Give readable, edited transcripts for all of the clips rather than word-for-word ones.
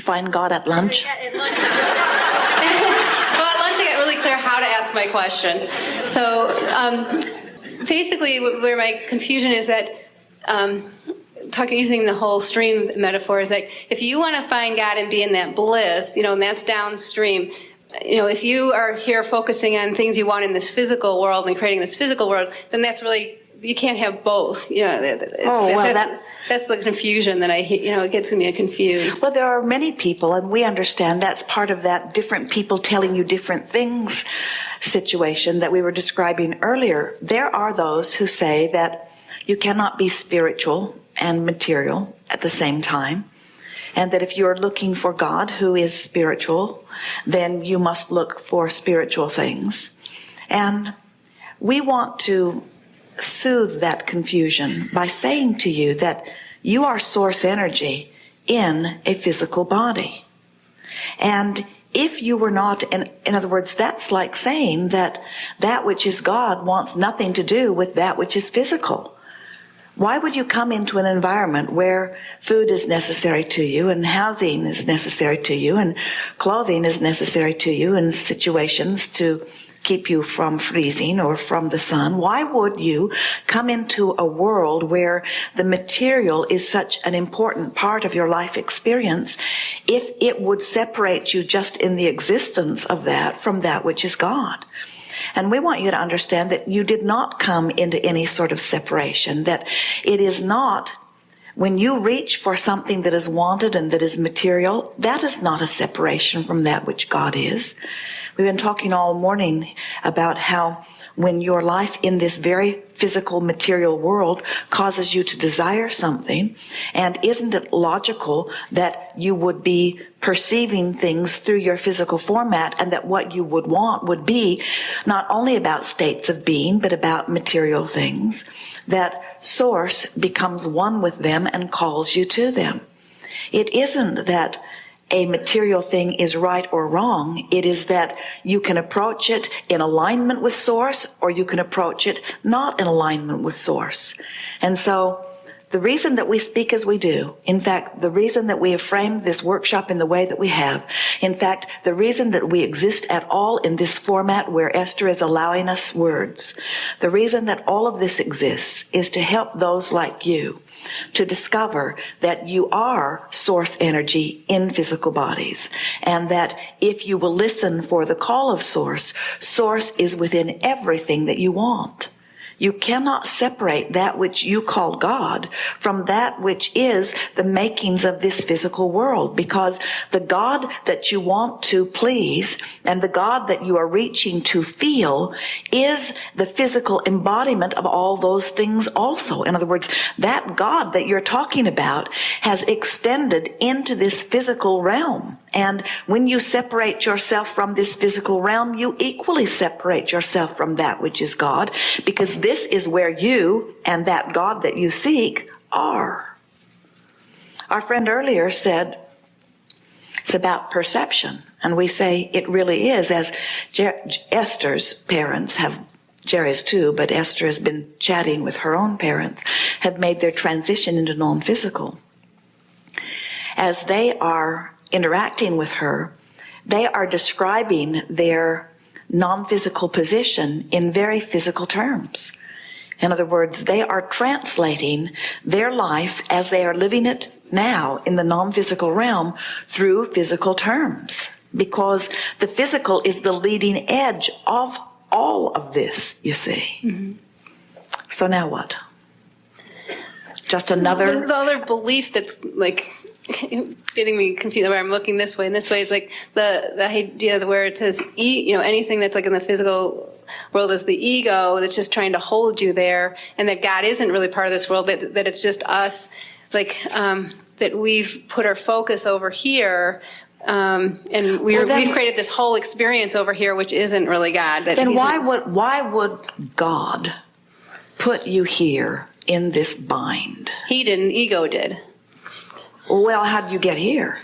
find God at lunch? At lunch. Well, at lunch I got really clear how to ask my question. So basically where my confusion is that using the whole stream metaphor is that if you want to find God and be in that bliss, and that's downstream, if you are here focusing on things you want in this physical world and creating this physical world, then that's really, you can't have both. That's the confusion that it gets me confused. Well, there are many people, and we understand that's part of that different people telling you different things situation that we were describing earlier. There are those who say that you cannot be spiritual and material at the same time, and that if you're looking for God, who is spiritual, then you must look for spiritual things. And we want to soothe that confusion by saying to you that you are source energy in a physical body. And if you were not, in other words, that's like saying that that which is God wants nothing to do with that which is physical. Why would you come into an environment where food is necessary to you and housing is necessary to you and clothing is necessary to you and situations to keep you from freezing or from the sun? Why would you come into a world where the material is such an important part of your life experience if it would separate you just in the existence of that from that which is God? And we want you to understand that you did not come into any sort of separation, that it is not, when you reach for something that is wanted and that is material, that is not a separation from that which God is. We've been talking all morning about how when your life in this very physical material world causes you to desire something, and isn't it logical that you would be perceiving things through your physical format, and that what you would want would be not only about states of being, but about material things, that source becomes one with them and calls you to them. It isn't that a material thing is right or wrong. It is that you can approach it in alignment with source, or you can approach it not in alignment with source. And so the reason that we speak as we do, in fact, the reason that we have framed this workshop in the way that we have, in fact, the reason that we exist at all in this format where Esther is allowing us words, the reason that all of this exists is to help those like you to discover that you are source energy in physical bodies, and that if you will listen for the call of source, source is within everything that you want. You cannot separate that which you call God from that which is the makings of this physical world, because the God that you want to please and the God that you are reaching to feel is the physical embodiment of all those things also. In other words, that God that you're talking about has extended into this physical realm. And when you separate yourself from this physical realm, you equally separate yourself from that which is God, because this is where you and that God that you seek are. Our friend earlier said it's about perception, and we say it really is, as Esther's parents have, Jerry's too, but Esther has been chatting with her own parents, have made their transition into non-physical. As they are interacting with her, they are describing their non-physical position in very physical terms. In other words, they are translating their life as they are living it now in the non-physical realm through physical terms, because the physical is the leading edge of all of this, you see. Mm-hmm. So now what? Just another... The other belief that's like getting me confused, where I'm looking this way and this way, is like the idea where it says anything that's like in the physical world is the ego that's just trying to hold you there, and that God isn't really part of this world, that it's just us, like that we've put our focus over here, and we've created this whole experience over here which isn't really God. Then why would God put you here in this bind? He didn't, ego did. Well, how did you get here?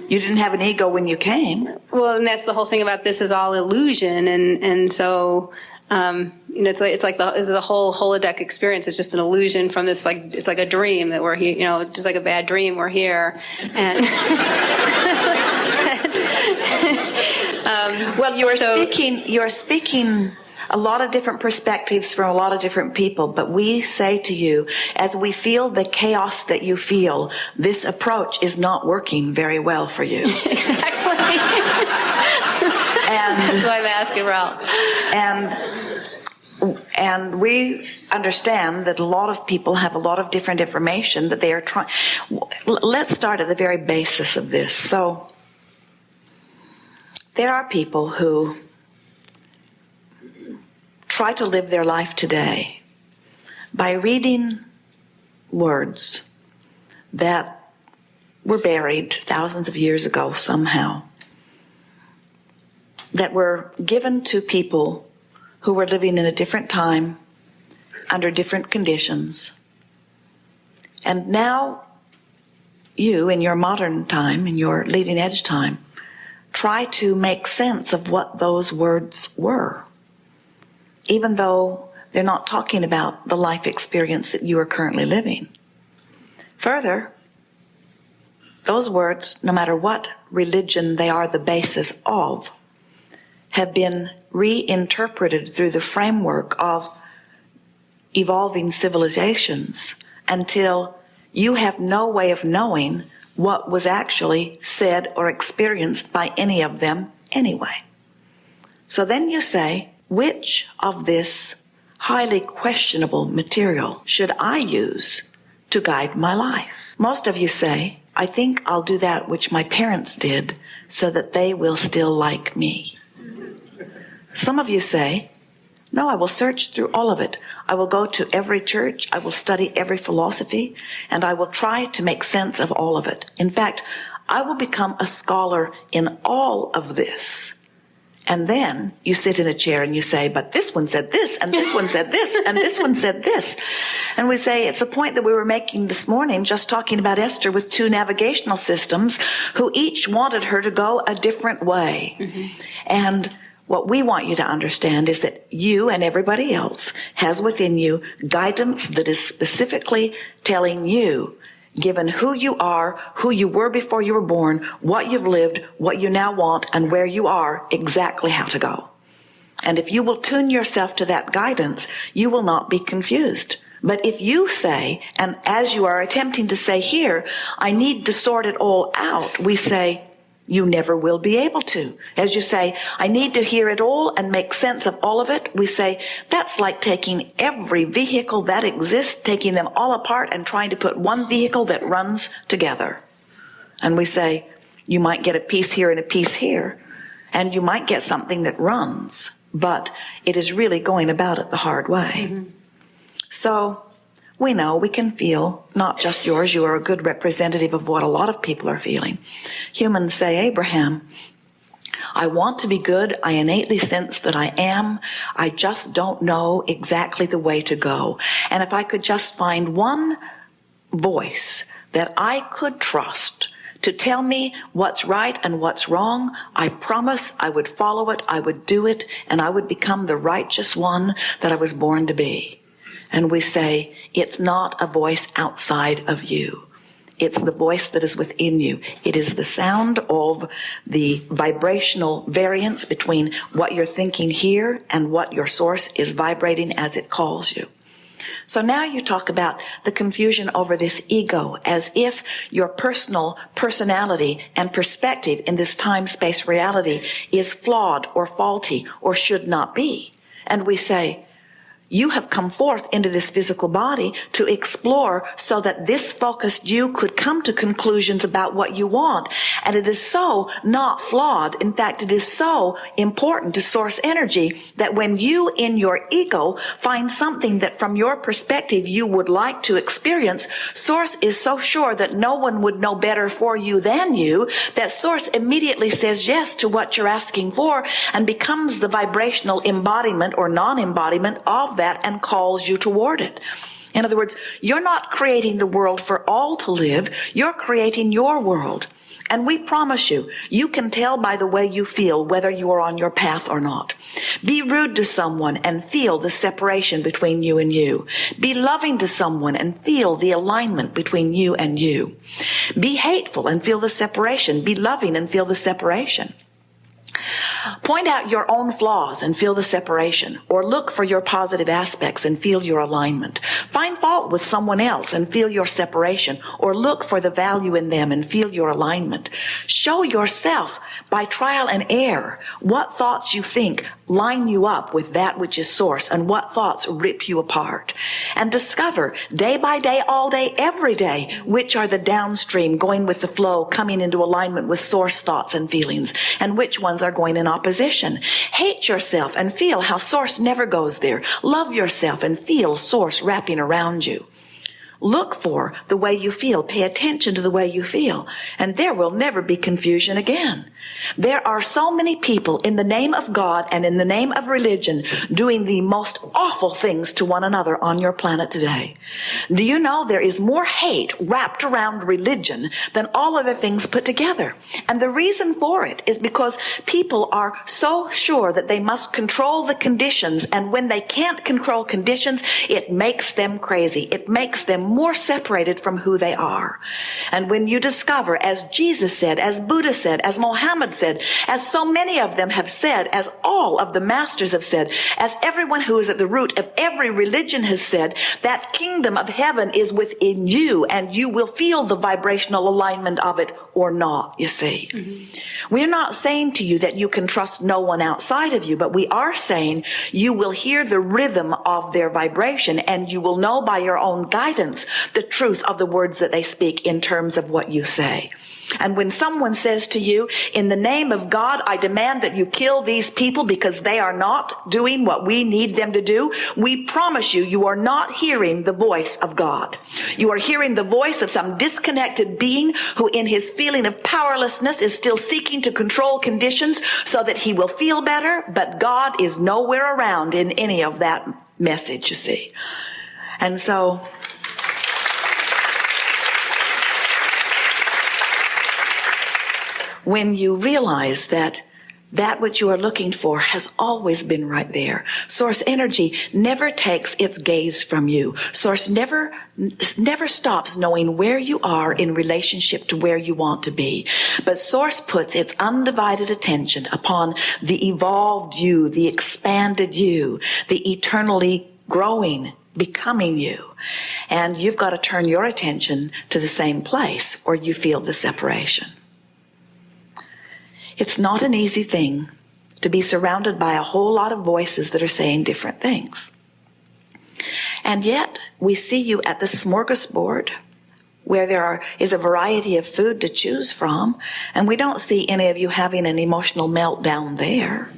You didn't have an ego when you came. Well, and that's the whole thing about this is all illusion, and so It's like the whole holodeck experience is just an illusion from this, like, it's like a dream that we're here, just like a bad dream, we're here. And well, you are speaking a lot of different perspectives from a lot of different people, but we say to you, as we feel the chaos that you feel, this approach is not working very well for you. Exactly. And that's why I'm asking Ralph. And we understand that a lot of people have a lot of different information that they are trying. Let's start at the very basis of this. So there are people who try to live their life today by reading words that were buried thousands of years ago somehow, that were given to people who were living in a different time, under different conditions. And now you, in your modern time, in your leading edge time, try to make sense of what those words were, even though they're not talking about the life experience that you are currently living. Further, those words, no matter what religion they are the basis of, have been reinterpreted through the framework of evolving civilizations until you have no way of knowing what was actually said or experienced by any of them anyway. So then you say, which of this highly questionable material should I use to guide my life? Most of you say, I think I'll do that which my parents did so that they will still like me. Some of you say, no, I will search through all of it. I will go to every church, I will study every philosophy, and I will try to make sense of all of it. In fact, I will become a scholar in all of this. And then you sit in a chair and you say, but this one said this, and this one said this, and this one said this. And we say, it's a point that we were making this morning, just talking about Esther with 2 navigational systems, who each wanted her to go a different way. Mm-hmm. And what we want you to understand is that you and everybody else has within you guidance that is specifically telling you, given who you are, who you were before you were born, what you've lived, what you now want, and where you are, exactly how to go. And if you will tune yourself to that guidance, you will not be confused. But if you say, and as you are attempting to say here, I need to sort it all out, we say, you never will be able to. As you say, I need to hear it all and make sense of all of it, we say, that's like taking every vehicle that exists, taking them all apart and trying to put one vehicle that runs together. And we say, you might get a piece here and a piece here, and you might get something that runs, but it is really going about it the hard way. Mm-hmm. So we know, we can feel, not just yours, you are a good representative of what a lot of people are feeling. Humans say, Abraham, I want to be good, I innately sense that I am, I just don't know exactly the way to go. And if I could just find one voice that I could trust to tell me what's right and what's wrong, I promise I would follow it, I would do it, and I would become the righteous one that I was born to be. And we say, it's not a voice outside of you. It's the voice that is within you. It is the sound of the vibrational variance between what you're thinking here and what your source is vibrating as it calls you. So now you talk about the confusion over this ego, as if your personal personality and perspective in this time-space reality is flawed or faulty or should not be. And we say, you have come forth into this physical body to explore so that this focused you could come to conclusions about what you want. And it is so not flawed. In fact, it is so important to source energy that when you in your ego find something that from your perspective you would like to experience, source is so sure that no one would know better for you than you, that source immediately says yes to what you're asking for and becomes the vibrational embodiment or non-embodiment of that and calls you toward it. In other words, you're not creating the world for all to live, you're creating your world. And we promise you, you can tell by the way you feel whether you are on your path or not. Be rude to someone and feel the separation between you and you. Be loving to someone and feel the alignment between you and you. Be hateful and feel the separation. Be loving and feel the separation. Point out your own flaws and feel the separation, or look for your positive aspects and feel your alignment. Find fault with someone else and feel your separation, or look for the value in them and feel your alignment. Show yourself by trial and error what thoughts you think line you up with that which is source and what thoughts rip you apart. And discover day by day, all day, every day, which are the downstream going with the flow, coming into alignment with source thoughts and feelings, and which ones are going in opposition. Hate yourself and feel how source never goes there. Love yourself and feel source wrapping around you. Look for the way you feel. Pay attention to the way you feel. And there will never be confusion again. There are so many people in the name of God and in the name of religion doing the most awful things to one another on your planet today. Do you know there is more hate wrapped around religion than all other things put together? And the reason for it is because people are so sure that they must control the conditions, and when they can't control conditions, it makes them crazy. It makes them more separated from who they are. And when you discover, as Jesus said, as Buddha said, as Mohammed said, as so many of them have said, as all of the masters have said, as everyone who is at the root of every religion has said, that kingdom of heaven is within you, and you will feel the vibrational alignment of it or not, you see. Mm-hmm. We're not saying to you that you can trust no one outside of you, but we are saying you will hear the rhythm of their vibration, and you will know by your own guidance the truth of the words that they speak in terms of what you say. And when someone says to you, in the name of God, I demand that you kill these people because they are not doing what we need them to do, we promise you, you are not hearing the voice of God. You are hearing the voice of some disconnected being who in his feeling of powerlessness is still seeking to control conditions so that he will feel better, but God is nowhere around in any of that message, you see. And so when you realize that that which you are looking for has always been right there. Source energy never takes its gaze from you. Source never stops knowing where you are in relationship to where you want to be. But Source puts its undivided attention upon the evolved you, the expanded you, the eternally growing, becoming you. And you've got to turn your attention to the same place, or you feel the separation. It's not an easy thing to be surrounded by a whole lot of voices that are saying different things. And yet, we see you at the smorgasbord where there is a variety of food to choose from, and we don't see any of you having an emotional meltdown there.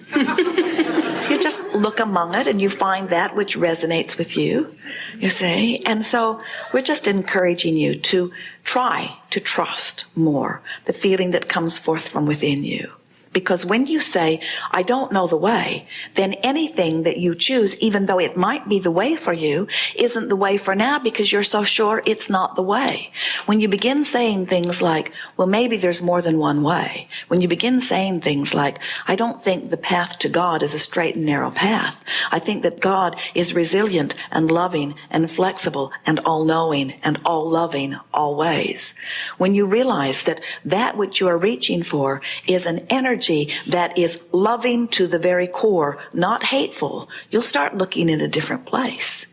You just look among it and you find that which resonates with you, you see. And so we're just encouraging you to try to trust more the feeling that comes forth from within you. Because when you say, I don't know the way, then anything that you choose, even though it might be the way for you, isn't the way for now because you're so sure it's not the way. When you begin saying things like, well, maybe there's more than one way. When you begin saying things like, I don't think the path to God is a straight and narrow path. I think that God is resilient and loving and flexible and all-knowing and all-loving always. When you realize that that which you are reaching for is an energy that is loving to the very core, not hateful, you'll start looking in a different place.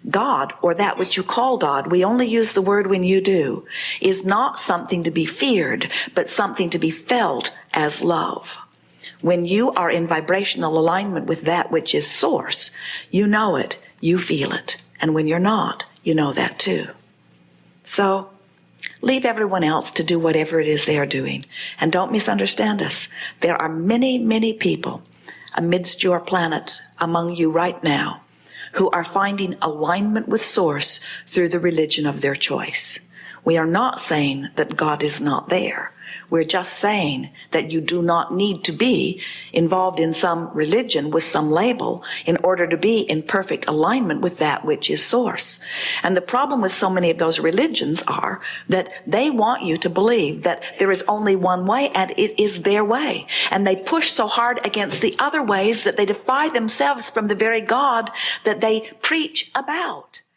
God, or that which you call God, we only use the word when you do, is not something to be feared, but something to be felt as love. When you are in vibrational alignment with that which is source, you know it, you feel it. And when you're not, you know that too. So, leave everyone else to do whatever it is they are doing. And don't misunderstand us. There are many, many people amidst your planet, among you right now, who are finding alignment with Source through the religion of their choice. We are not saying that God is not there. We're just saying that you do not need to be involved in some religion with some label in order to be in perfect alignment with that which is source. And the problem with so many of those religions are that they want you to believe that there is only one way and it is their way. And they push so hard against the other ways that they defy themselves from the very God that they preach about.